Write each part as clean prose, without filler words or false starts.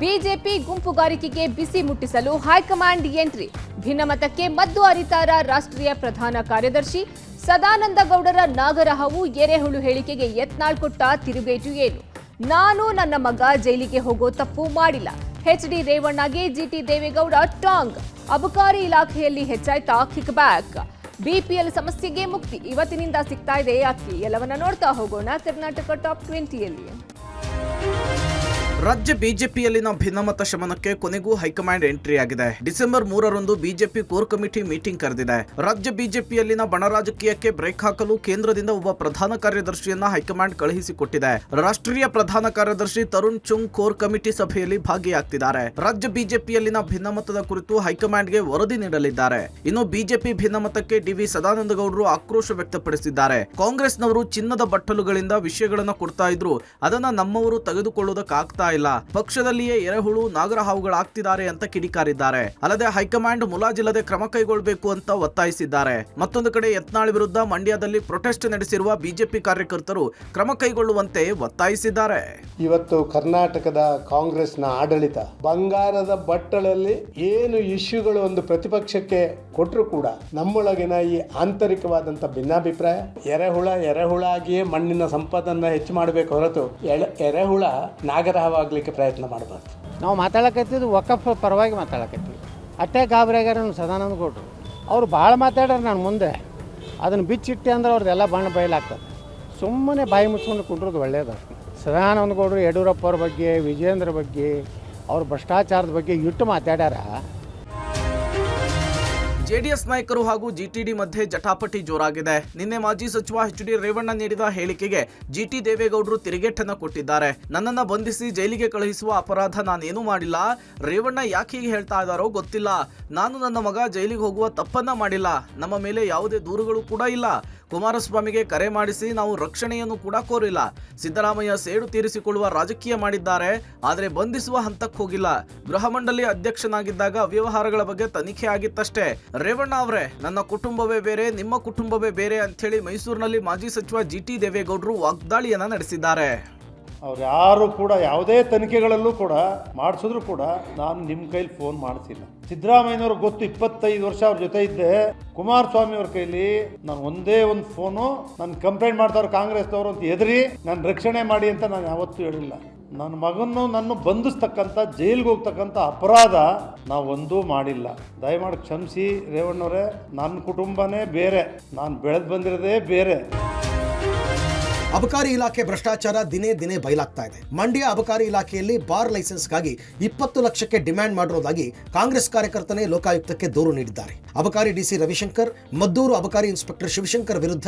BJP ಗುಂಪುಗಾರಿಕೆಗೆ ಬಿಸಿ ಮುಟ್ಟಿಸಲು high command entry. ಭಿನ್ನಮತಕ್ಕೆ ಮದ್ದು ಅರಿತಾರ ರಾಷ್ಟ್ರೀಯ ಪ್ರಧಾನ ಕಾರ್ಯದರ್ಶಿ. ಸದಾನಂದ ಗೌಡರ ನಾಗರಹಾವು ಎರೆಹುಳು ಹೇಳಿಕೆಗೆ ಯತ್ನಾಳ್ ಕೊಟ್ಟ ತಿರುಗೇಟು ಏನು? ನಾನು ನನ್ನ ಮಗ ಜೈಲಿಗೆ ಹೋಗೋ ತಪ್ಪು ಮಾಡಿಲ್ಲ. ಎಚ್ಡಿ ರೇವಣ್ಣಗೆ ಜಿಟಿ ದೇವೇಗೌಡ ಟಾಂಗ್. ಅಬಕಾರಿ ಇಲಾಖೆಯಲ್ಲಿ ಹೆಚ್ಚಾಯ್ತಾ ಕಿಕ್ ಬ್ಯಾಕ್. ಬಿಪಿಎಲ್ ಸಮಸ್ಯೆಗೆ ಮುಕ್ತಿ. ಇವತ್ತಿನಿಂದ ಸಿಗ್ತಾ ಇದೆ ಅಕ್ಕಿ. ಎಲ್ಲವನ್ನ ನೋಡ್ತಾ ಹೋಗೋಣ ಕರ್ನಾಟಕ ಟಾಪ್ 20ಯಲ್ಲಿ. ರಾಜ್ಯ ಬಿಜೆಪಿಯಲ್ಲಿನ ಭಿನ್ನಮತ ಶಮನಕ್ಕೆ ಕೊನೆಗೂ ಹೈಕಮಾಂಡ್ ಎಂಟ್ರಿ ಆಗಿದೆ. ಡಿಸೆಂಬರ್ 3ರಂದು ಬಿಜೆಪಿ ಕೋರ್ ಕಮಿಟಿ ಮೀಟಿಂಗ್ ಕರೆದಿದೆ. ರಾಜ್ಯ ಬಿಜೆಪಿಯಲ್ಲಿನ ಬಣ ರಾಜಕೀಯಕ್ಕೆ ಬ್ರೇಕ್ ಹಾಕಲು ಕೇಂದ್ರದಿಂದ ಒಬ್ಬ ಪ್ರಧಾನ ಕಾರ್ಯದರ್ಶಿಯನ್ನ ಹೈಕಮಾಂಡ್ ಕಳುಹಿಸಿಕೊಟ್ಟಿದೆ. ರಾಷ್ಟ್ರೀಯ ಪ್ರಧಾನ ಕಾರ್ಯದರ್ಶಿ ತರುಣ್ ಚುಂಗ್ ಕೋರ್ ಕಮಿಟಿ ಸಭೆಯಲ್ಲಿ ಭಾಗಿಯಾಗ್ತಿದ್ದಾರೆ. ರಾಜ್ಯ ಬಿಜೆಪಿಯಲ್ಲಿನ ಭಿನ್ನಮತದ ಕುರಿತು ಹೈಕಮಾಂಡ್ಗೆ ವರದಿ ನೀಡಲಿದ್ದಾರೆ. ಇನ್ನು ಬಿಜೆಪಿ ಭಿನ್ನಮತಕ್ಕೆ ಡಿವಿ ಸದಾನಂದ ಗೌಡರು ಆಕ್ರೋಶ ವ್ಯಕ್ತಪಡಿಸಿದ್ದಾರೆ. ಕಾಂಗ್ರೆಸ್ನವರು ಚಿನ್ನದ ಬಟ್ಟಲುಗಳಿಂದ ವಿಷಯಗಳನ್ನ ಕೊಡ್ತಾ ಇದ್ರು, ಅದನ್ನ ನಮ್ಮವರು ತೆಗೆದುಕೊಳ್ಳುವುದಕ್ಕಾಗ್ತಾ ಇಲ್ಲ. ಪಕ್ಷದಲ್ಲಿಯೇ ಎರೆಹುಳು ನಾಗರಹಾವುಗಳಾಗ್ತಿದ್ದಾರೆ ಅಂತ ಕಿಡಿಕಾರಿದ್ದಾರೆ. ಅಲ್ಲದೆ ಹೈಕಮಾಂಡ್ ಮುಲಾಜಿಲ್ಲದೆ ಕ್ರಮ ಕೈಗೊಳ್ಳಬೇಕು ಅಂತ ಒತ್ತಾಯಿಸಿದ್ದಾರೆ. ಮತ್ತೊಂದು ಕಡೆ ಯತ್ನಾಳ್ ವಿರುದ್ಧ ಮಂಡ್ಯದಲ್ಲಿ ಪ್ರೊಟೆಸ್ಟ್ ನಡೆಸಿರುವ ಬಿಜೆಪಿ ಕಾರ್ಯಕರ್ತರು ಕ್ರಮ ಕೈಗೊಳ್ಳುವಂತೆ ಒತ್ತಾಯಿಸಿದ್ದಾರೆ. ಇವತ್ತು ಕರ್ನಾಟಕದ ಕಾಂಗ್ರೆಸ್ನ ಆಡಳಿತ ಬಂಗಾರದ ಬಟ್ಟಲಲ್ಲಿ ಏನು ಇಶ್ಯೂಗಳು ಒಂದು ಪ್ರತಿಪಕ್ಷಕ್ಕೆ ಕೊಟ್ಟರು ಕೂಡ ನಮ್ಮೊಳಗಿನ ಈ ಆಂತರಿಕವಾದಂಥ ಭಿನ್ನಾಭಿಪ್ರಾಯ ಎರೆಹುಳಾಗಿಯೇ ಮಣ್ಣಿನ ಸಂಪತ್ತನ್ನು ಹೆಚ್ಚು ಮಾಡಬೇಕು ಹೊರತು ಎರೆಹುಳ ನಾಗರಹಾವಾಗಲಿಕ್ಕೆ ಪ್ರಯತ್ನ ಮಾಡಬಾರ್ದು. ನಾವು ಮಾತಾಡಕತ್ತಿದ್ದು ವಕಫ್ ಪರವಾಗಿ ಮಾತಾಡಕತ್ತೀವಿ. ಅಷ್ಟೇ ಗಾಬರಿಯಾಗ್ಯಾರ ಸದಾನಂದ ಗೌಡರು. ಅವ್ರು ಭಾಳ ಮಾತಾಡ್ಯಾರ ನಾನು ಮುಂದೆ. ಅದನ್ನು ಬಿಚ್ಚಿಟ್ಟೆ ಅಂದ್ರೆ ಅವ್ರದ್ದೆಲ್ಲ ಬಣ್ಣ ಬಯಲಾಗ್ತದೆ. ಸುಮ್ಮನೆ ಬಾಯಿ ಮುಚ್ಕೊಂಡು ಕುಂಡ್ರದು ಒಳ್ಳೆಯದು. ಸದಾನಂದ ಗೌಡರು ಯಡಿಯೂರಪ್ಪ ಅವ್ರ ಬಗ್ಗೆ, ವಿಜಯೇಂದ್ರ ಬಗ್ಗೆ, ಅವ್ರ ಭ್ರಷ್ಟಾಚಾರದ ಬಗ್ಗೆ ಇಟ್ಟು ಮಾತಾಡ್ಯಾರ. ಜೆಡಿಎಸ್ ನಾಯಕರು ಹಾಗೂ ಜಿಟಿಡಿ ಮಧ್ಯೆ ಜಟಾಪಟಿ ಜೋರಾಗಿದೆ. ನಿನ್ನೆ ಮಾಜಿ ಸಚಿವ ಎಚ್ಡಿ ರೇವಣ್ಣ ನೀಡಿದ ಹೇಳಿಕೆಗೆ ಜಿಟಿ ದೇವೇಗೌಡರು ತಿರುಗೇಟನ್ನು ಕೊಟ್ಟಿದ್ದಾರೆ. ನನ್ನನ್ನು ಬಂಧಿಸಿ ಜೈಲಿಗೆ ಕಳುಹಿಸುವ ಅಪರಾಧ ನಾನೇನೂ ಮಾಡಿಲ್ಲ. ರೇವಣ್ಣ ಯಾಕೆ ಹೀಗೆ ಹೇಳ್ತಾ ಇದ್ದಾರೋ ಗೊತ್ತಿಲ್ಲ. ನಾನು ನನ್ನ ಮಗ ಜೈಲಿಗೆ ಹೋಗುವ ತಪ್ಪನ್ನ ಮಾಡಿಲ್ಲ. ನಮ್ಮ ಮೇಲೆ ಯಾವುದೇ ದೂರುಗಳು ಕೂಡ ಇಲ್ಲ. ಕುಮಾರಸ್ವಾಮಿಗೆ ಕರೆ ಮಾಡಿಸಿ ನಾವು ರಕ್ಷಣೆಯನ್ನು ಕೂಡ ಕೋರಿಲ್ಲ. ಸಿದ್ದರಾಮಯ್ಯ ಸೇಡು ತೀರಿಸಿಕೊಳ್ಳುವ ರಾಜಕೀಯ ಮಾಡಿದ್ದಾರೆ, ಆದರೆ ಬಂಧಿಸುವ ಹಂತಕ್ಕೆ ಹೋಗಿಲ್ಲ. ಗೃಹ ಮಂಡಳಿ ಅಧ್ಯಕ್ಷನಾಗಿದ್ದಾಗ ಅವ್ಯವಹಾರಗಳ ಬಗ್ಗೆ ತನಿಖೆ ಆಗಿತ್ತಷ್ಟೇ. ರೇವಣ್ಣ ಅವರೇ, ನನ್ನ ಕುಟುಂಬವೇ ಬೇರೆ, ನಿಮ್ಮ ಕುಟುಂಬವೇ ಬೇರೆ ಅಂಥೇಳಿ ಮೈಸೂರಿನಲ್ಲಿ ಮಾಜಿ ಸಚಿವ ಜಿಟಿ ದೇವೇಗೌಡರು ವಾಗ್ದಾಳಿಯನ್ನ ನಡೆಸಿದ್ದಾರೆ. ಅವ್ರು ಯಾರು ಕೂಡ ಯಾವುದೇ ತನಿಖೆಗಳಲ್ಲೂ ಕೂಡ ಮಾಡಿಸಿದ್ರು ಕೂಡ ನಾನು ನಿಮ್ಮ ಕೈಲಿ ಫೋನ್ ಮಾಡಿಸಿಲ್ಲ. ಸಿದ್ದರಾಮಯ್ಯನವ್ರು ಗೊತ್ತು, 25 ವರ್ಷ ಅವ್ರ ಜೊತೆ ಇದ್ದೆ. ಕುಮಾರಸ್ವಾಮಿ ಅವ್ರ ಕೈಲಿ ನಾನು ಒಂದೇ ಒಂದು ಫೋನು, ನಾನು ಕಂಪ್ಲೇಂಟ್ ಮಾಡ್ತಾವ್ರು ಕಾಂಗ್ರೆಸ್ನವರು ಅಂತ ಹೆದರಿ ನಾನು ರಕ್ಷಣೆ ಮಾಡಿ ಅಂತ ನಾನು ಯಾವತ್ತೂ ಹೇಳಿಲ್ಲ. ನನ್ನ ಮಗನ್ನು ನನ್ನ ಬಂಧಿಸ್ತಕ್ಕಂಥ ಜೈಲಿಗೆ ಹೋಗ್ತಕ್ಕಂಥ ಅಪರಾಧ ನಾವು ಒಂದೂ ಮಾಡಿಲ್ಲ. ದಯಮಾಡಿ ಕ್ಷಮಿಸಿ ರೇವಣ್ಣವರೇ, ನನ್ನ ಕುಟುಂಬನೇ ಬೇರೆ, ನಾನು ಬೆಳೆದು ಬಂದಿರೋದೇ ಬೇರೆ. ಅಬಕಾರಿ ಇಲಾಖೆ ಭ್ರಷ್ಟಾಚಾರ ದಿನೇ ದಿನೇ ಬಯಲಾಗ್ತಾ ಇದೆ. ಮಂಡ್ಯ ಅಬಕಾರಿ ಇಲಾಖೆಯಲ್ಲಿ ಬಾರ್ ಲೈಸೆನ್ಸ್ಗಾಗಿ 20 ಲಕ್ಷಕ್ಕೆ ಡಿಮ್ಯಾಂಡ್ ಮಾಡಿರೋದಾಗಿ ಕಾಂಗ್ರೆಸ್ ಕಾರ್ಯಕರ್ತನೇ ಲೋಕಾಯುಕ್ತಕ್ಕೆ ದೂರು ನೀಡಿದ್ದಾರೆ. ಅಬಕಾರಿ ಡಿಸಿ ರವಿಶಂಕರ್ ಮದ್ದೂರು ಅಬಕಾರಿ ಇನ್ಸ್ಪೆಕ್ಟರ್ ಶಿವಶಂಕರ್ ವಿರುದ್ಧ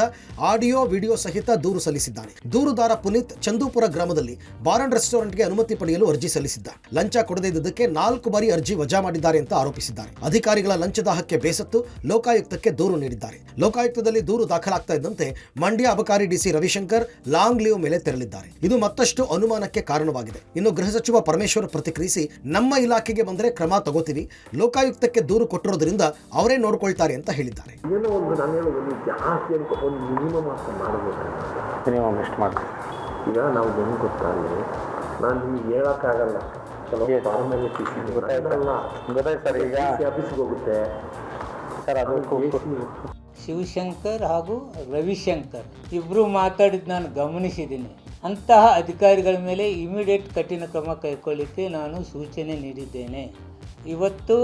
ಆಡಿಯೋ ವಿಡಿಯೋ ಸಹಿತ ದೂರು ಸಲ್ಲಿಸಿದ್ದಾನೆ. ದೂರುದಾರ ಪುನೀತ್ ಚಂದೂಪುರ ಗ್ರಾಮದಲ್ಲಿ ಬಾರ್ ಅಂಡ್ ರೆಸ್ಟೋರೆಂಟ್ಗೆ ಅನುಮತಿ ಪಡೆಯಲು ಅರ್ಜಿ ಸಲ್ಲಿಸಿದ್ದ. ಲಂಚ ಕೊಡದೇ ಇದ್ದುದಕ್ಕೆ 4 ಬಾರಿ ಅರ್ಜಿ ವಜಾ ಮಾಡಿದ್ದಾರೆ ಅಂತ ಆರೋಪಿಸಿದ್ದಾರೆ. ಅಧಿಕಾರಿಗಳ ಲಂಚದಾಹಕ್ಕೆ ಬೇಸತ್ತು ಲೋಕಾಯುಕ್ತಕ್ಕೆ ದೂರು ನೀಡಿದ್ದಾರೆ. ಲೋಕಾಯುಕ್ತದಲ್ಲಿ ದೂರು ದಾಖಲಾಗ್ತಾ ಇದ್ದಂತೆ ಮಂಡ್ಯ ಅಬಕಾರಿ ಡಿಸಿ ರವಿಶಂಕರ್ ಲಾಂಗ್ ಲೀವ್ ಮೇಲೆ ತೆರಳಿದ್ದಾರೆ. ಇದು ಮತ್ತಷ್ಟು ಅನುಮಾನಕ್ಕೆ ಕಾರಣವಾಗಿದೆ. ಇನ್ನು ಗೃಹ ಸಚಿವ ಪರಮೇಶ್ವರ್ ಪ್ರತಿಕ್ರಿಯಿಸಿ, ನಮ್ಮ ಇಲಾಖೆಗೆ ಬಂದರೆ ಕ್ರಮ ತಗೋತೀವಿ, ಲೋಕಾಯುಕ್ತಕ್ಕೆ ದೂರು ಕೊಟ್ಟಿರೋದ್ರಿಂದ ಅವರೇ ನೋಡ್ಕೊಳ್ತಾರೆ ಅಂತ ಹೇಳಿದ್ದಾರೆ. ಈಗ ನಾವು ಹೆಂಗೆ ಗೊತ್ತಾಗಲಿ, ನಾನು ನಿಮ್ಗೆ ಹೇಳೋಕ್ಕಾಗಲ್ಲ. ಆಫೀಸ್ಗೆ ಹೋಗುತ್ತೆ ಸರ್. ಅದು ಶಿವಶಂಕರ್ ಹಾಗೂ ರವಿಶಂಕರ್ ಇಬ್ಬರು ಮಾತಾಡಿದ್ದು ನಾನು ಗಮನಿಸಿದ್ದೀನಿ. ಅಂತಹ ಅಧಿಕಾರಿಗಳ ಮೇಲೆ ಇಮಿಡಿಯೇಟ್ ಕಠಿಣ ಕ್ರಮ ಕೈಗೊಳ್ಳಲಿಕ್ಕೆ ನಾನು ಸೂಚನೆ ನೀಡಿದ್ದೇನೆ. ಇವತ್ತು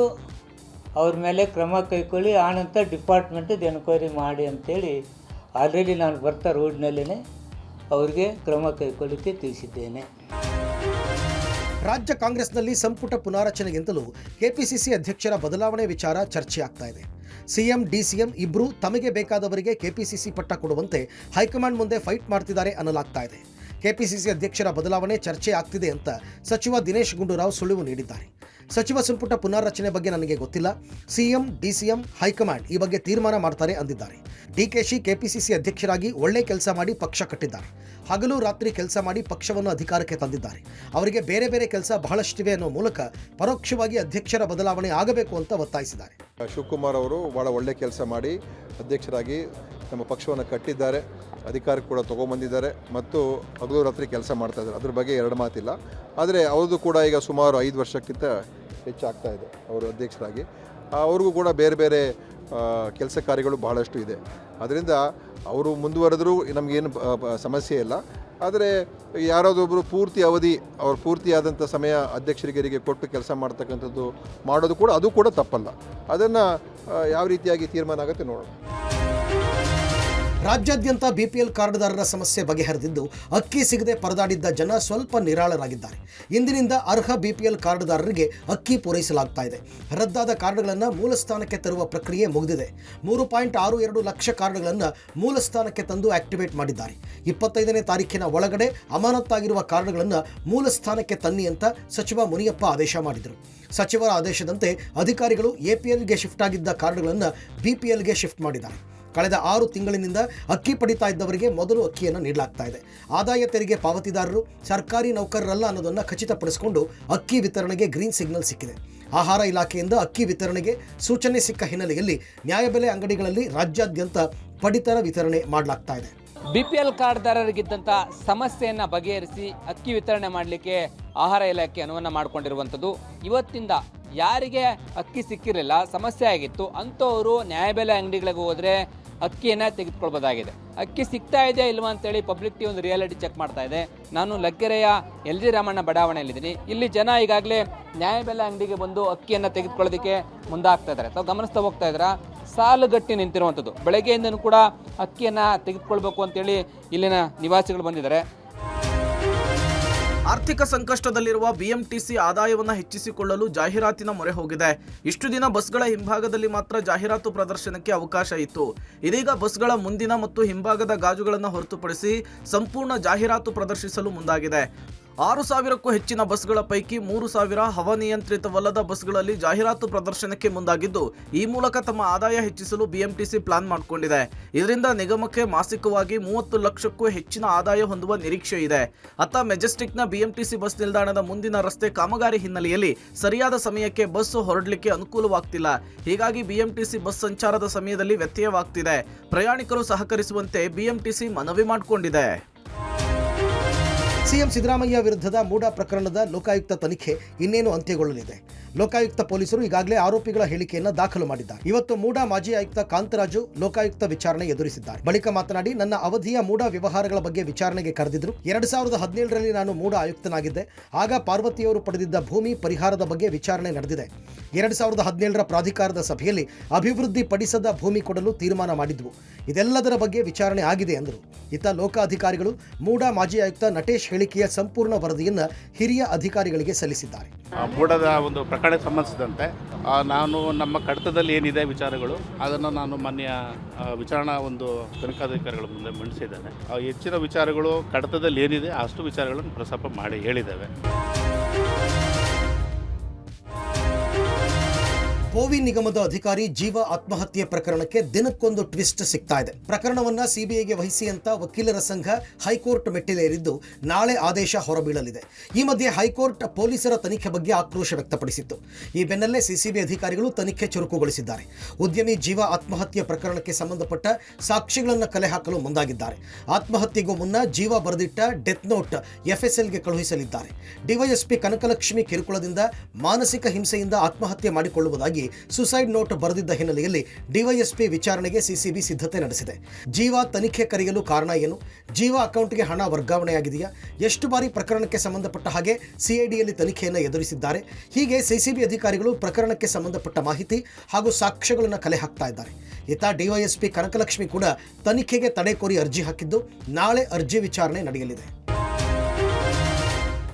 ಅವ್ರ ಮೇಲೆ ಕ್ರಮ ಕೈಗೊಳ್ಳಿ, ಆನಂತರ ಡಿಪಾರ್ಟ್ಮೆಂಟದ್ದು ಎನ್ಕ್ವೈರಿ ಮಾಡಿ ಅಂತೇಳಿ ಆಲ್ರೆಡಿ ನಾನು ಬರ್ತಾ ರೋಡ್ನಲ್ಲೇ ಅವ್ರಿಗೆ ಕ್ರಮ ಕೈಗೊಳ್ಳಲಿಕ್ಕೆ ತಿಳಿಸಿದ್ದೇನೆ. ರಾಜ್ಯ ಕಾಂಗ್ರೆಸ್ನಲ್ಲಿ ಸಂಪುಟ ಪುನಾರಚನೆಗಿಂತಲೂ ಕೆಪಿಸಿಸಿ ಅಧ್ಯಕ್ಷರ ಬದಲಾವಣೆ ವಿಚಾರ ಚರ್ಚೆ ಆಗ್ತಾ ಇದೆ. ಸಿಎಂ ಡಿಸಿಎಂ ಇಬ್ಬರು ತಮಗೆ ಬೇಕಾದವರಿಗೆ ಕೆಪಿಸಿಸಿ ಪಟ್ಟ ಕೊಡುವಂತೆ ಹೈಕಮಾಂಡ್ ಮುಂದೆ ಫೈಟ್ ಮಾಡ್ತಿದ್ದಾರೆ ಅನ್ನಲಾಗ್ತಾ ಇದೆ. ಕೆಪಿಸಿಸಿ ಅಧ್ಯಕ್ಷರ ಬದಲಾವಣೆ ಚರ್ಚೆ ಆಗ್ತಿದೆ ಅಂತ ಸಚಿವ ದಿನೇಶ್ ಗುಂಡೂರಾವ್ ಸುಳಿವು ನೀಡಿದ್ದಾರೆ. ಸಚಿವ ಸಂಪುಟ ಪುನಾರಚನೆ ಬಗ್ಗೆ ನನಗೆ ಗೊತ್ತಿಲ್ಲ. ಸಿಎಂ ಡಿಸಿಎಂ ಹೈಕಮಾಂಡ್ ಈ ಬಗ್ಗೆ ತೀರ್ಮಾನ ಮಾಡ್ತಾರೆ ಅಂದಿದ್ದಾರೆ. ಡಿಕೆಶಿ ಕೆಪಿಸಿಸಿ ಅಧ್ಯಕ್ಷರಾಗಿ ಒಳ್ಳೆ ಕೆಲಸ ಮಾಡಿ ಪಕ್ಷ ಕಟ್ಟಿದ್ದಾರೆ. ಹಗಲು ರಾತ್ರಿ ಕೆಲಸ ಮಾಡಿ ಪಕ್ಷವನ್ನು ಅಧಿಕಾರಕ್ಕೆ ತಂದಿದ್ದಾರೆ. ಅವರಿಗೆ ಬೇರೆ ಬೇರೆ ಕೆಲಸ ಬಹಳಷ್ಟಿವೆ ಅನ್ನೋ ಮೂಲಕ ಪರೋಕ್ಷವಾಗಿ ಅಧ್ಯಕ್ಷರ ಬದಲಾವಣೆ ಆಗಬೇಕು ಅಂತ ಒತ್ತಾಯಿಸಿದ್ದಾರೆ. ಶಿವಕುಮಾರ್ ಅವರು ಬಹಳ ಒಳ್ಳೆ ಕೆಲಸ ಮಾಡಿ ಅಧ್ಯಕ್ಷರಾಗಿ ನಮ್ಮ ಪಕ್ಷವನ್ನು ಕಟ್ಟಿದ್ದಾರೆ, ಅಧಿಕಾರಕ್ಕೆ ಕೂಡ ತೊಗೊಂಬಂದಿದ್ದಾರೆ ಮತ್ತು ಹಗಲು ರಾತ್ರಿ ಕೆಲಸ ಮಾಡ್ತಾಯಿದ್ದಾರೆ. ಅದ್ರ ಬಗ್ಗೆ ಎರಡು ಮಾತಿಲ್ಲ. ಆದರೆ ಅವ್ರದ್ದು ಕೂಡ ಈಗ ಸುಮಾರು 5 ವರ್ಷಕ್ಕಿಂತ ಹೆಚ್ಚಾಗ್ತಾ ಇದೆ ಅವರು ಅಧ್ಯಕ್ಷರಾಗಿ. ಅವ್ರಿಗೂ ಕೂಡ ಬೇರೆ ಬೇರೆ ಕೆಲಸ ಕಾರ್ಯಗಳು ಬಹಳಷ್ಟು ಇದೆ. ಅದರಿಂದ ಅವರು ಮುಂದುವರೆದರೂ ನಮಗೇನು ಸಮಸ್ಯೆ ಇಲ್ಲ. ಆದರೆ ಯಾರಾದೊಬ್ಬರು ಪೂರ್ತಿ ಅವಧಿ ಅವ್ರು ಪೂರ್ತಿಯಾದಂಥ ಸಮಯ ಅಧ್ಯಕ್ಷರಿಗೆ ಕೊಟ್ಟು ಕೆಲಸ ಮಾಡ್ತಕ್ಕಂಥದ್ದು ಮಾಡೋದು ಕೂಡ ಅದು ಕೂಡ ತಪ್ಪಲ್ಲ. ಅದನ್ನು ಯಾವ ರೀತಿಯಾಗಿ ತೀರ್ಮಾನ ಆಗುತ್ತೆ ನೋಡೋಣ. ರಾಜ್ಯಾದ್ಯಂತ ಬಿಪಿಎಲ್ ಕಾರ್ಡ್ದಾರರ ಸಮಸ್ಯೆ ಬಗೆಹರಿದಿದ್ದು ಅಕ್ಕಿ ಸಿಗದೆ ಪರದಾಡಿದ್ದ ಜನ ಸ್ವಲ್ಪ ನಿರಾಳರಾಗಿದ್ದಾರೆ. ಇಂದಿನಿಂದ ಅರ್ಹ ಬಿಪಿಎಲ್ ಕಾರ್ಡ್ದಾರರಿಗೆ ಅಕ್ಕಿ ಪೂರೈಸಲಾಗ್ತಾ ಇದೆ. ರದ್ದಾದ ಕಾರ್ಡ್ಗಳನ್ನು ಮೂಲ ಸ್ಥಾನಕ್ಕೆ ತರುವ ಪ್ರಕ್ರಿಯೆ ಮುಗಿದಿದೆ. 3.62 ಲಕ್ಷ ಕಾರ್ಡ್ಗಳನ್ನು ಮೂಲ ಸ್ಥಾನಕ್ಕೆ ತಂದು ಆಕ್ಟಿವೇಟ್ ಮಾಡಿದ್ದಾರೆ. 25ನೇ ತಾರೀಖಿನ ಒಳಗಡೆ ಅಮಾನತ್ತಾಗಿರುವ ಕಾರ್ಡ್ಗಳನ್ನು ಮೂಲ ಸ್ಥಾನಕ್ಕೆ ತನ್ನಿ ಅಂತ ಸಚಿವ ಮುನಿಯಪ್ಪ ಆದೇಶ ಮಾಡಿದರು. ಸಚಿವರ ಆದೇಶದಂತೆ ಅಧಿಕಾರಿಗಳು ಎಪಿಎಲ್ಗೆ ಶಿಫ್ಟ್ ಆಗಿದ್ದ ಕಾರ್ಡ್ಗಳನ್ನು ಬಿಪಿಎಲ್ಗೆ ಶಿಫ್ಟ್ ಮಾಡಿದ್ದಾರೆ. ಕಳೆದ 6 ತಿಂಗಳಿನಿಂದ ಅಕ್ಕಿ ಪಡಿತಾ ಇದ್ದವರಿಗೆ ಮೊದಲು ಅಕ್ಕಿಯನ್ನು ನೀಡಲಾಗ್ತಾ ಇದೆ. ಆದಾಯ ತೆರಿಗೆ ಪಾವತಿದಾರರು ಸರ್ಕಾರಿ ನೌಕರರಲ್ಲ ಅನ್ನೋದನ್ನು ಖಚಿತಪಡಿಸಿಕೊಂಡು ಅಕ್ಕಿ ವಿತರಣೆಗೆ ಗ್ರೀನ್ ಸಿಗ್ನಲ್ ಸಿಕ್ಕಿದೆ. ಆಹಾರ ಇಲಾಖೆಯಿಂದ ಅಕ್ಕಿ ವಿತರಣೆಗೆ ಸೂಚನೆ ಸಿಕ್ಕ ಹಿನ್ನೆಲೆಯಲ್ಲಿ ನ್ಯಾಯಬೆಲೆ ಅಂಗಡಿಗಳಲ್ಲಿ ರಾಜ್ಯಾದ್ಯಂತ ಪಡಿತರ ವಿತರಣೆ ಮಾಡಲಾಗ್ತಾ ಇದೆ. ಬಿಪಿಎಲ್ ಕಾರ್ಡ್ದಾರರಿಗಿದ್ದಂಥ ಸಮಸ್ಯೆಯನ್ನು ಬಗೆಹರಿಸಿ ಅಕ್ಕಿ ವಿತರಣೆ ಮಾಡಲಿಕ್ಕೆ ಆಹಾರ ಇಲಾಖೆ ಅನುವನ್ನು ಮಾಡಿಕೊಂಡಿರುವಂಥದ್ದು. ಇವತ್ತಿಂದ ಯಾರಿಗೆ ಅಕ್ಕಿ ಸಿಕ್ಕಿರಲಿಲ್ಲ, ಸಮಸ್ಯೆ ಆಗಿತ್ತು, ಅಂಥವರು ನ್ಯಾಯಬೆಲೆ ಅಂಗಡಿಗಳಿಗೆ ಹೋದರೆ ಅಕ್ಕಿಯನ್ನು ತೆಗೆದುಕೊಳ್ಬೋದಾಗಿದೆ. ಅಕ್ಕಿ ಸಿಗ್ತಾ ಇದೆಯಾ ಇಲ್ವಾ ಅಂತೇಳಿ ಪಬ್ಲಿಕ್ ಟಿವಿ ಒಂದು ರಿಯಾಲಿಟಿ ಚೆಕ್ ಮಾಡ್ತಾ ಇದೆ. ನಾನು ಲಗ್ಗೆರೆಯ LG ರಾಮಣ್ಣ ಬಡಾವಣೆಯಲ್ಲಿದ್ದೀನಿ. ಇಲ್ಲಿ ಜನ ಈಗಾಗಲೇ ನ್ಯಾಯಬೆಲೆ ಅಂಗಡಿಗೆ ಬಂದು ಅಕ್ಕಿಯನ್ನು ತೆಗೆದುಕೊಳ್ಳೋದಕ್ಕೆ ಮುಂದಾಗ್ತಾ ಇದ್ದಾರೆ. ತಾವು ಗಮನಿಸ್ತಾ ಹೋಗ್ತಾ ಇದ್ದೀರಾ, ಸಾಲುಗಟ್ಟಿ ನಿಂತಿರುವಂಥದ್ದು. ಬೆಳಗ್ಗೆಯಿಂದನೂ ಕೂಡ ಅಕ್ಕಿಯನ್ನು ತೆಗೆದುಕೊಳ್ಬೇಕು ಅಂತೇಳಿ ಇಲ್ಲಿನ ನಿವಾಸಿಗಳು ಬಂದಿದ್ದಾರೆ. ಆರ್ಥಿಕ ಸಂಕಷ್ಟದಲ್ಲಿರುವ ಬಿಎಂಟಿಸಿ ಆದಾಯವನ್ನು ಹೆಚ್ಚಿಸಿಕೊಳ್ಳಲು ಜಾಹೀರಾತಿನ ಮೊರೆ ಹೋಗಿದೆ. ಇಷ್ಟು ದಿನ ಬಸ್ಗಳ ಹಿಂಭಾಗದಲ್ಲಿ ಮಾತ್ರ ಜಾಹೀರಾತು ಪ್ರದರ್ಶನಕ್ಕೆ ಅವಕಾಶ ಇತ್ತು. ಇದೀಗ ಬಸ್ಗಳ ಮುಂದಿನ ಮತ್ತು ಹಿಂಭಾಗದ ಗಾಜುಗಳನ್ನು ಹೊರತುಪಡಿಸಿ ಸಂಪೂರ್ಣ ಜಾಹೀರಾತು ಪ್ರದರ್ಶಿಸಲು ಮುಂದಾಗಿದೆ. 6,000ಕ್ಕೂ ಹೆಚ್ಚಿನ ಬಸ್ಗಳ ಪೈಕಿ 3,000 ಹವಾನಿಯಂತ್ರಿತವಲ್ಲದ ಬಸ್ಗಳಲ್ಲಿ ಜಾಹೀರಾತು ಪ್ರದರ್ಶನಕ್ಕೆ ಮುಂದಾಗಿದ್ದು, ಈ ಮೂಲಕ ತಮ್ಮ ಆದಾಯ ಹೆಚ್ಚಿಸಲು ಬಿಎಂಟಿಸಿ ಪ್ಲಾನ್ ಮಾಡಿಕೊಂಡಿದೆ. ಇದರಿಂದ ನಿಗಮಕ್ಕೆ ಮಾಸಿಕವಾಗಿ 30 ಲಕ್ಷಕ್ಕೂ ಹೆಚ್ಚಿನ ಆದಾಯ ಹೊಂದುವ ನಿರೀಕ್ಷೆ ಇದೆ. ಅತ್ತ ಮೆಜೆಸ್ಟಿಕ್ನ ಬಿಎಂಟಿಸಿ ಬಸ್ ನಿಲ್ದಾಣದ ಮುಂದಿನ ರಸ್ತೆ ಕಾಮಗಾರಿ ಹಿನ್ನೆಲೆಯಲ್ಲಿ ಸರಿಯಾದ ಸಮಯಕ್ಕೆ ಬಸ್ ಹೊರಡಲಿಕ್ಕೆ ಅನುಕೂಲವಾಗ್ತಿಲ್ಲ. ಹೀಗಾಗಿ ಬಿಎಂಟಿಸಿ ಬಸ್ ಸಂಚಾರದ ಸಮಯದಲ್ಲಿ ವ್ಯತ್ಯಯವಾಗ್ತಿದೆ. ಪ್ರಯಾಣಿಕರು ಸಹಕರಿಸುವಂತೆ ಬಿಎಂಟಿಸಿ ಮನವಿ ಮಾಡಿಕೊಂಡಿದೆ. ಸಿಎಂ ಸಿದ್ದರಾಮಯ್ಯ ವಿರುದ್ಧದ ಮೂಡಾ ಪ್ರಕರಣದ ಲೋಕಾಯುಕ್ತ ತನಿಖೆ ಇನ್ನೇನು ಅಂತ್ಯಗೊಳ್ಳಲಿದೆ. ಲೋಕಾಯುಕ್ತ ಪೊಲೀಸರು ಈಗಾಗಲೇ ಆರೋಪಿಗಳ ಹೇಳಿಕೆಯನ್ನು ದಾಖಲು ಮಾಡಿದ್ದಾರೆ. ಇವತ್ತು ಮೂಡಾ ಮಾಜಿ ಆಯುಕ್ತ ಕಾಂತರಾಜು ಲೋಕಾಯುಕ್ತ ವಿಚಾರಣೆ ಎದುರಿಸಿದ್ದಾರೆ. ಬಳಿಕ ಮಾತನಾಡಿ, ನನ್ನ ಅವಧಿಯ ಮೂಡಾ ವ್ಯವಹಾರಗಳ ಬಗ್ಗೆ ವಿಚಾರಣೆಗೆ ಕರೆದಿದ್ರು. 2017ರಲ್ಲಿ ನಾನು ಮೂಡಾ ಆಯುಕ್ತನಾಗಿದ್ದೆ. ಆಗ ಪಾರ್ವತಿಯವರು ಪಡೆದಿದ್ದ ಭೂಮಿ ಪರಿಹಾರದ ಬಗ್ಗೆ ವಿಚಾರಣೆ ನಡೆದಿದೆ. 2017ರ ಪ್ರಾಧಿಕಾರದ ಸಭೆಯಲ್ಲಿ ಅಭಿವೃದ್ಧಿ ಪಡಿಸದ ಭೂಮಿ ಕೊಡಲು ತೀರ್ಮಾನ ಮಾಡಿದ್ವು. ಇದೆಲ್ಲದರ ಬಗ್ಗೆ ವಿಚಾರಣೆ ಆಗಿದೆ ಎಂದರು. ಇತ್ತ ಲೋಕಾಧಿಕಾರಿಗಳು ಮೂಡಾ ಮಾಜಿ ಆಯುಕ್ತ ನಟೇಶ್ ಹೇಳಿಕೆಯ ಸಂಪೂರ್ಣ ವರದಿಯನ್ನು ಹಿರಿಯ ಅಧಿಕಾರಿಗಳಿಗೆ ಸಲ್ಲಿಸಿದ್ದಾರೆ. ಮೂಡಾದ ಒಂದು ಪ್ರಕರಣಕ್ಕೆ ಸಂಬಂಧಿಸಿದಂತೆ ನಾನು ನಮ್ಮ ಕಡತದಲ್ಲಿ ಏನಿದೆ ವಿಚಾರಗಳು ಅದನ್ನು ನಾನು ಮಾನ್ಯ ವಿಚಾರಣಾ ಒಂದು ತನಿಖಾಧಿಕಾರಿಗಳ ಮುಂದೆ ಮಂಡಿಸಿದ್ದೇನೆ. ಹೆಚ್ಚಿನ ವಿಚಾರಗಳು ಕಡತದಲ್ಲಿ ಏನಿದೆ ಅಷ್ಟು ವಿಚಾರಗಳನ್ನು ಪ್ರಸ್ತಾಪ ಮಾಡಿ ಹೇಳಿದ್ದೇವೆ. ಭೋವಿ ನಿಗಮದ ಅಧಿಕಾರಿ ಜೀವ ಆತ್ಮಹತ್ಯೆ ಪ್ರಕರಣಕ್ಕೆ ದಿನಕ್ಕೊಂದು ಟ್ವಿಸ್ಟ್ ಸಿಗ್ತಾ ಇದೆ. ಪ್ರಕರಣವನ್ನ ಸಿಬಿಐಗೆ ವಹಿಸಿ ಅಂತ ವಕೀಲರ ಸಂಘ ಹೈಕೋರ್ಟ್ ಮೆಟ್ಟಿಲೇರಿದ್ದು, ನಾಳೆ ಆದೇಶ ಹೊರಬೀಳಲಿದೆ. ಈ ಮಧ್ಯೆ ಹೈಕೋರ್ಟ್ ಪೊಲೀಸರ ತನಿಖೆ ಬಗ್ಗೆ ಆಕ್ರೋಶ ವ್ಯಕ್ತಪಡಿಸಿತ್ತು. ಈ ಬೆನ್ನಲ್ಲೇ ಸಿಸಿಬಿ ಅಧಿಕಾರಿಗಳು ತನಿಖೆ ಚುರುಕುಗೊಳಿಸಿದ್ದಾರೆ. ಉದ್ಯಮಿ ಜೀವ ಆತ್ಮಹತ್ಯೆ ಪ್ರಕರಣಕ್ಕೆ ಸಂಬಂಧಪಟ್ಟ ಸಾಕ್ಷಿಗಳನ್ನು ಕಲೆ ಹಾಕಲು ಮುಂದಾಗಿದ್ದಾರೆ. ಆತ್ಮಹತ್ಯೆಗೂ ಮುನ್ನ ಜೀವ ಬರೆದಿಟ್ಟ ಡೆತ್ ನೋಟ್ FSLಗೆ ಕಳುಹಿಸಲಿದ್ದಾರೆ. ಡಿವೈಎಸ್ಪಿ ಕನಕಲಕ್ಷ್ಮಿ ಕಿರುಕುಳದಿಂದ ಮಾನಸಿಕ ಹಿಂಸೆಯಿಂದ ಆತ್ಮಹತ್ಯೆ ಮಾಡಿಕೊಳ್ಳುವುದಾಗಿ ಸುಸೈಡ್ ನೋಟ್ ಬರೆದಿದ್ದ ಹಿನ್ನೆಲೆಯಲ್ಲಿ ಡಿವೈಎಸ್ಪಿ ವಿಚಾರಣೆಗೆ ಸಿಸಿಬಿ ಸಿದ್ಧತೆ ನಡೆಸಿದೆ. ಜೀವ ತನಿಖೆ ಕರೆಯಲು ಕಾರಣ ಏನು? ಜೀವ ಅಕೌಂಟ್ಗೆ ಹಣ ವರ್ಗಾವಣೆಯಾಗಿದೆಯಾ? ಎಷ್ಟು ಬಾರಿ ಪ್ರಕರಣಕ್ಕೆ ಸಂಬಂಧಪಟ್ಟ ಹಾಗೆ ಸಿಐಡಿಯಲ್ಲಿ ತನಿಖೆಯನ್ನು ಎದುರಿಸಿದ್ದಾರೆ? ಹೀಗೆ ಸಿಸಿಬಿ ಅಧಿಕಾರಿಗಳು ಪ್ರಕರಣಕ್ಕೆ ಸಂಬಂಧಪಟ್ಟ ಮಾಹಿತಿ ಹಾಗೂ ಸಾಕ್ಷ್ಯಗಳನ್ನು ಕಲೆ ಹಾಕ್ತಾ ಇದ್ದಾರೆ. ಇತ್ತ ಡಿವೈಎಸ್ಪಿ ಕನಕಲಕ್ಷ್ಮಿ ಕೂಡ ತನಿಖೆಗೆ ತಡೆ ಕೋರಿ ಅರ್ಜಿ ಹಾಕಿದ್ದು, ನಾಳೆ ಅರ್ಜಿ ವಿಚಾರಣೆ ನಡೆಯಲಿದೆ.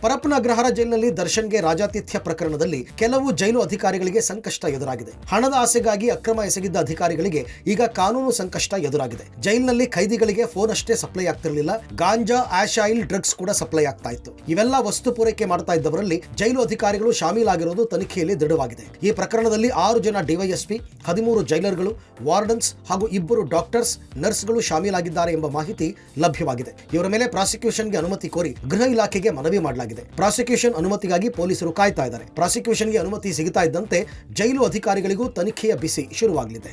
ಪರಪ್ಪನ ಅಗ್ರಹಾರ ಜೈಲಿನಲ್ಲಿ ದರ್ಶನ್ಗೆ ರಾಜಾತಿಥ್ಯ ಪ್ರಕರಣದಲ್ಲಿ ಕೆಲವು ಜೈಲು ಅಧಿಕಾರಿಗಳಿಗೆ ಸಂಕಷ್ಟ ಎದುರಾಗಿದೆ. ಹಣದ ಆಸೆಗಾಗಿ ಅಕ್ರಮ ಎಸಗಿದ್ದ ಅಧಿಕಾರಿಗಳಿಗೆ ಈಗ ಕಾನೂನು ಸಂಕಷ್ಟ ಎದುರಾಗಿದೆ. ಜೈಲಿನಲ್ಲಿ ಖೈದಿಗಳಿಗೆ ಫೋನ್ ಅಷ್ಟೇ ಸಪ್ಲೈ ಆಗ್ತಿರಲಿಲ್ಲ, ಗಾಂಜಾ, ಆಶ್ ಆಯಿಲ್, ಡ್ರಗ್ಸ್ ಕೂಡ ಸಪ್ಲೈ ಆಗ್ತಾ ಇತ್ತು. ಇವೆಲ್ಲ ವಸ್ತು ಪೂರೈಕೆ ಮಾಡ್ತಾ ಇದ್ದವರಲ್ಲಿ ಜೈಲು ಅಧಿಕಾರಿಗಳು ಶಾಮೀಲಾಗಿರೋದು ತನಿಖೆಯಲ್ಲಿ ದೃಢವಾಗಿದೆ. ಈ ಪ್ರಕರಣದಲ್ಲಿ 6 ಜನ ಡಿವೈಎಸ್ಪಿ, 13 ಜೈಲರ್ಗಳು, ವಾರ್ಡನ್ಸ್ ಹಾಗೂ 2 ಡಾಕ್ಟರ್ಸ್, ನರ್ಸ್ಗಳು ಶಾಮೀಲಾಗಿದ್ದಾರೆ ಎಂಬ ಮಾಹಿತಿ ಲಭ್ಯವಾಗಿದೆ. ಇವರ ಮೇಲೆ ಪ್ರಾಸಿಕ್ಯೂಷನ್ಗೆ ಅನುಮತಿ ಕೋರಿ ಗೃಹ ಇಲಾಖೆಗೆ ಮನವಿ ಮಾಡಲಾಗಿದೆ. ಪ್ರಾಸಿಕ್ಯೂಷನ್ ಅನುಮತಿಗಾಗಿ ಪೊಲೀಸರು ಕಾಯ್ತಾ ಇದ್ದಾರೆ. ಪ್ರಾಸಿಕ್ಯೂಷನ್ಗೆ ಅನುಮತಿ ಸಿಗುತ್ತಾ ಇದ್ದಂತೆ ಜೈಲು ಅಧಿಕಾರಿಗಳಿಗೂ ತನಿಖೆಯ ಬಿಸಿ ಶುರುವಾಗಲಿದೆ.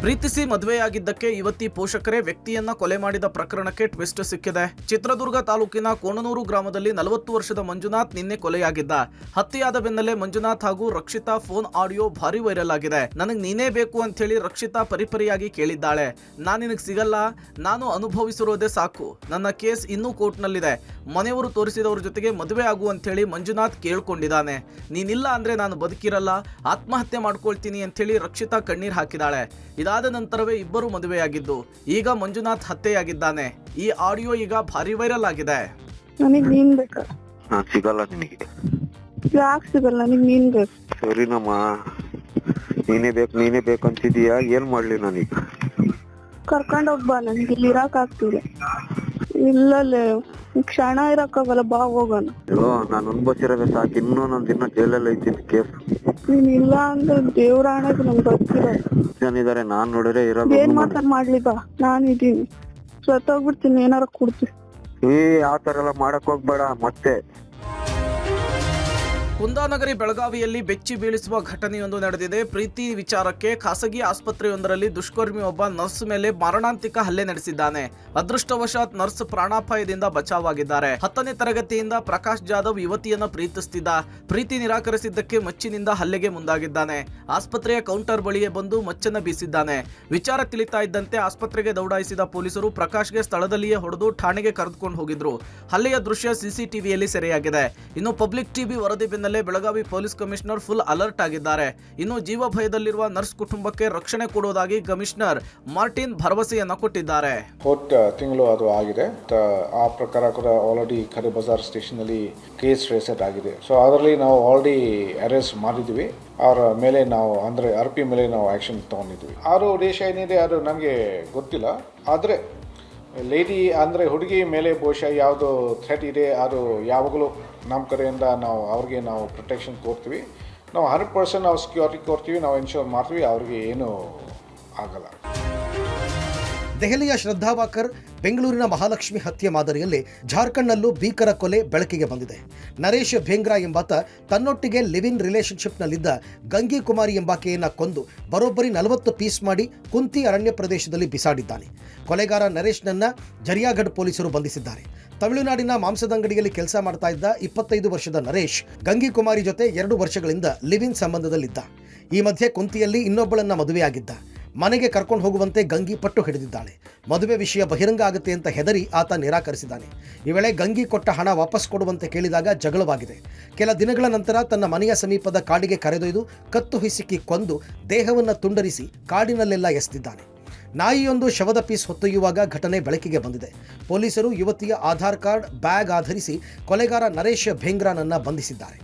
ಪ್ರೀತಿಸಿ ಮದುವೆಯಾಗಿದ್ದಕ್ಕೆ ಯುವತಿ ಪೋಷಕರೇ ವ್ಯಕ್ತಿಯನ್ನ ಕೊಲೆ ಮಾಡಿದ ಪ್ರಕರಣಕ್ಕೆ ಟ್ವಿಸ್ಟ್ ಸಿಕ್ಕಿದೆ. ಚಿತ್ರದುರ್ಗ ತಾಲೂಕಿನ ಕೋಣನೂರು ಗ್ರಾಮದಲ್ಲಿ 40 ವರ್ಷದ ಮಂಜುನಾಥ್ ನಿನ್ನೆ ಕೊಲೆಯಾಗಿದ್ದ. ಹತ್ಯೆಯಾದ ಬೆನ್ನಲ್ಲೇ ಮಂಜುನಾಥ್ ಹಾಗೂ ರಕ್ಷಿತಾ ಫೋನ್ ಆಡಿಯೋ ಭಾರಿ ವೈರಲ್ ಆಗಿದೆ. ನನಗ್ ನೀನೇ ಬೇಕು ಅಂತ ಹೇಳಿ ರಕ್ಷಿತಾ ಪರಿಪರಿಯಾಗಿ ಕೇಳಿದ್ದಾಳೆ. ನಾನು ನಿನಗೆ ಸಿಗಲ್ಲ, ನಾನು ಅನುಭವಿಸಿರೋದೇ ಸಾಕು, ನನ್ನ ಕೇಸ್ ಇನ್ನೂ ಕೋರ್ಟ್ನಲ್ಲಿದೆ, ಮನೆಯವರು ತೋರಿಸಿದವ್ರ ಜೊತೆಗೆ ಮದುವೆ ಆಗು ಅಂತ ಹೇಳಿ ಮಂಜುನಾಥ್ ಕೇಳ್ಕೊಂಡಿದ್ದಾನೆ. ನೀನಿಲ್ಲ ಅಂದ್ರೆ ನಾನು ಬದುಕಿರಲ್ಲ, ಆತ್ಮಹತ್ಯೆ ಮಾಡ್ಕೊಳ್ತೀನಿ ಅಂತ ಹೇಳಿ ರಕ್ಷಿತಾ ಕಣ್ಣೀರ್ ಹಾಕಿದಾಳೆ. ಇದಾದ ನಂತರವೇ ಇಬ್ಬರು ಮದುವೆಯಾಗಿದ್ದು ಈಗ ಮಂಜುನಾಥ್ ಹತ್ಯೆಯಾಗಿದ್ದಾನೆ. ಈ ಆಡಿಯೋ ಈಗ ಭಾರಿ ವೈರಲ್ ಆಗಿದೆ. ನನಗ್ ನೀನ್ ಬೇಕಾ? ಸಿಗಲ್ಲ ನಿನಗೆ. ಯಾಕೆ ಸಿಗಲ್ಲ? ನನಗ್ ನೀನ್ ಬೇಕು. ಸರಿನಮ್ಮ, ನೀನೇ ಬೇಕು ಅಂತಿದೀಯಾ? ಏನ್ ಮಾಡ್ಲಿ ನನಗೆ? ಕರ್ಕೊಂಡ್ ಹೋಗ್ಬಾ, ನನ್ಗೆ ಇಲ್ಲಿ ಇರಾಕ್ ಆಗ್ತಿದೆ. ಇಲ್ಲಲ್ಲೇ ಕ್ಷಣ ಇರಕ್ಕಾಗಲ್ಲ, ಬಾ ಹೋಗೋಣ. ನಾನು ಅನ್ಭವಿಸಿರೋದೇ ಸಾಕು, ಇನ್ನೂ ನಂದು ಇನ್ನೂ ಜೈಲಲ್ಲಿ ಐತಿ ಕೇಸ್. ನೀನ್ ಇಲ್ಲ ಅಂದ್ರೆ ದೇವ್ರ ಹಣಕ್ಕೆ ನಮ್ಗೆ ಗೊತ್ತಿರೋ ಜನಿದ್ದಾರೆ, ನಾನ್ ನೋಡಿದ್ರೆ ಇರೋದು. ಏನ್ ಮಾತಾಡ್ ಮಾಡ್ಲಿ, ಬಾ, ನಾನ್ ಇದೀನಿ. ಸತ್ತೋಗ್ಬಿಡ್ತೀನಿ, ಏನಾರ ಕೊಡ್ತೀನಿ. ಆ ತರ ಎಲ್ಲ ಮಾಡಕ್ ಹೋಗ್ಬೇಡ ಮತ್ತೆ. ಕುಂದಾನಗರಿ ಬೆಳಗಾವಿಯಲ್ಲಿ ಬೆಚ್ಚಿ ಬೀಳಿಸುವ ಘಟನೆಯೊಂದು ನಡೆದಿದೆ. ಪ್ರೀತಿ ವಿಚಾರಕ್ಕೆ ಖಾಸಗಿ ಆಸ್ಪತ್ರೆಯೊಂದರಲ್ಲಿ ದುಷ್ಕರ್ಮಿ ಒಬ್ಬ ನರ್ಸ್ ಮೇಲೆ ಮಾರಣಾಂತಿಕ ಹಲ್ಲೆ ನಡೆಸಿದ್ದಾನೆ. ಅದೃಷ್ಟವಶಾತ್ ನರ್ಸ್ ಪ್ರಾಣಾಪಾಯದಿಂದ ಬಚಾವಾಗಿದ್ದಾರೆ. 10ನೇ ತರಗತಿಯಿಂದ ಪ್ರಕಾಶ್ ಜಾಧವ್ ಯುವತಿಯನ್ನ ಪ್ರೀತಿಸುತ್ತಿದ್ದ. ಪ್ರೀತಿ ನಿರಾಕರಿಸಿದ್ದಕ್ಕೆ ಮಚ್ಚಿನಿಂದ ಹಲ್ಲೆಗೆ ಮುಂದಾಗಿದ್ದಾನೆ. ಆಸ್ಪತ್ರೆಯ ಕೌಂಟರ್ ಬಳಿಯೇ ಬಂದು ಮಚ್ಚನ್ನ ಬೀಸಿದ್ದಾನೆ. ವಿಚಾರ ತಿಳಿತಾ ಇದ್ದಂತೆ ಆಸ್ಪತ್ರೆಗೆ ದೌಡಾಯಿಸಿದ ಪೊಲೀಸರು ಪ್ರಕಾಶ್ಗೆ ಸ್ಥಳದಲ್ಲಿಯೇ ಹೊಡೆದು ಠಾಣೆಗೆ ಕರೆದುಕೊಂಡು ಹೋಗಿದ್ರು. ಹಲ್ಲೆಯ ದೃಶ್ಯ ಸಿಸಿಟಿವಿಯಲ್ಲಿ ಸೆರೆಯಾಗಿದೆ. ಇನ್ನು ಪಬ್ಲಿಕ್ ಟಿವಿ ವರದಿ ಬೆನ್ನಲ್ಲೇ Belagavi police commissioner full alert ಆಗಿದ್ದಾರೆ. ಇನ್ನು ಜೀವ ಭಯದಲ್ಲಿರುವ ನರ್ಸ್ ಕುಟುಂಬಕ್ಕೆ ರಕ್ಷಣೆ ಕೊಡುವುದಾಗಿ ಕಮಿಷನರ್ ಮಾರ್ಟಿನ್ ಭರವಸೆಯನ್ನ ಕೊಟ್ಟಿದ್ದಾರೆ. ತಿಂಗಳು ಅದು ಆಗಿದೆ. ಆ ಪ್ರಕಾರ ಕೂಡ ಆಲ್ರೆಡಿ ಖರೆ ಬಜಾರ್ ಸ್ಟೇಷನ್ ಅಲ್ಲಿ ಕೇಸ್ ರಿಜಿಸ್ಟರ್ ಆಗಿದೆ. ಸೊ ಅದರಲ್ಲಿ ನಾವು ಆಲ್ರೆಡಿ ಅರೆಸ್ಟ್ ಮಾಡಿದ್ವಿ. ಅವರ ಮೇಲೆ ನಾವು ಅಂದ್ರೆ RP ಮೇಲೆ ನಾವು ಆಕ್ಷನ್ ತಗೊಂಡಿದ್ವಿ. ಆರು ಉದ್ದೇಶ ಏನಿದೆ ಅದು ನನಗೆ ಗೊತ್ತಿಲ್ಲ. ಆದರೆ ಲೇಡಿ ಅಂದರೆ ಹುಡುಗಿ ಮೇಲೆ ಬಹುಶಃ ಯಾವುದು ಥ್ರೆಟ್ ಇದೆ, ಅದು ಯಾವಾಗಲೂ ನಮ್ಮ ಕಡೆಯಿಂದ ನಾವು ಅವ್ರಿಗೆ ನಾವು ಪ್ರೊಟೆಕ್ಷನ್ ಕೊಡ್ತೀವಿ. ನಾವು 100% ನಾವು ಸೆಕ್ಯೂರಿಟಿ ಕೊಡ್ತೀವಿ, ನಾವು ಇನ್ಶೂರ್ ಮಾಡ್ತೀವಿ, ಅವ್ರಿಗೆ ಏನೂ ಆಗಲ್ಲ. ದೆಹಲಿಯ ಶ್ರದ್ಧಾ ವಾಕರ್, ಬೆಂಗಳೂರಿನ ಮಹಾಲಕ್ಷ್ಮಿ ಹತ್ಯೆ ಮಾದರಿಯಲ್ಲಿ ಜಾರ್ಖಂಡ್ನಲ್ಲೂ ಭೀಕರ ಕೊಲೆ ಬೆಳಕಿಗೆ ಬಂದಿದೆ. ನರೇಶ್ ಭೇಂಗ್ರಾ ಎಂಬಾತ ತನ್ನೊಟ್ಟಿಗೆ ಲಿವ್ ಇನ್ ರಿಲೇಶನ್ಶಿಪ್ನಲ್ಲಿದ್ದ ಗಂಗಿ ಕುಮಾರಿ ಎಂಬಾಕೆಯನ್ನು ಕೊಂದು ಬರೋಬ್ಬರಿ 40 ಪೀಸ್ ಮಾಡಿ ಕುಂತಿ ಅರಣ್ಯ ಪ್ರದೇಶದಲ್ಲಿ ಬಿಸಾಡಿದ್ದಾನೆ. ಕೊಲೆಗಾರ ನರೇಶ್ನನ್ನ ಜರಿಯಾಗಢ್ ಪೊಲೀಸರು ಬಂಧಿಸಿದ್ದಾರೆ. ತಮಿಳುನಾಡಿನ ಮಾಂಸದಂಗಡಿಯಲ್ಲಿ ಕೆಲಸ ಮಾಡ್ತಾ ಇದ್ದ 25 ವರ್ಷದ ನರೇಶ್ ಗಂಗಿ ಕುಮಾರಿ ಜೊತೆ 2 ವರ್ಷಗಳಿಂದ ಲಿವ್ ಇನ್ ಸಂಬಂಧದಲ್ಲಿದ್ದ. ಈ ಮಧ್ಯೆ ಕುಂತಿಯಲ್ಲಿ ಇನ್ನೊಬ್ಬಳನ್ನ ಮದುವೆಯಾಗಿದ್ದ. ಮನೆಗೆ ಕರ್ಕೊಂಡು ಹೋಗುವಂತೆ ಗಂಗಿ ಪಟ್ಟು ಹಿಡಿದಿದ್ದಾಳೆ. ಮದುವೆ ವಿಷಯ ಬಹಿರಂಗ ಆಗುತ್ತೆ ಅಂತ ಹೆದರಿ ಆತ ನಿರಾಕರಿಸಿದ್ದಾನೆ. ಈ ವೇಳೆ ಗಂಗಿ ಕೊಟ್ಟ ಹಣ ವಾಪಸ್ ಕೊಡುವಂತೆ ಕೇಳಿದಾಗ ಜಗಳವಾಗಿದೆ. ಕೆಲ ದಿನಗಳ ನಂತರ ತನ್ನ ಮನೆಯ ಸಮೀಪದ ಕಾಡಿಗೆ ಕರೆದೊಯ್ದು ಕತ್ತು ಹಿಸುಕಿ ಕೊಂದು ದೇಹವನ್ನು ತುಂಡರಿಸಿ ಕಾಡಿನಲ್ಲೆಲ್ಲ ಎಸೆದಿದ್ದಾನೆ. ನಾಯಿಯೊಂದು ಶವದ ಪೀಸ್ ಹೊತ್ತೊಯ್ಯುವಾಗ ಘಟನೆ ಬೆಳಕಿಗೆ ಬಂದಿದೆ. ಪೊಲೀಸರು ಯುವತಿಯ ಆಧಾರ್ ಕಾರ್ಡ್, ಬ್ಯಾಗ್ ಆಧರಿಸಿ ಕೊಲೆಗಾರ ನರೇಶ್ ಭೇಂಗ್ರಾನನ್ನ ಬಂಧಿಸಿದ್ದಾರೆ.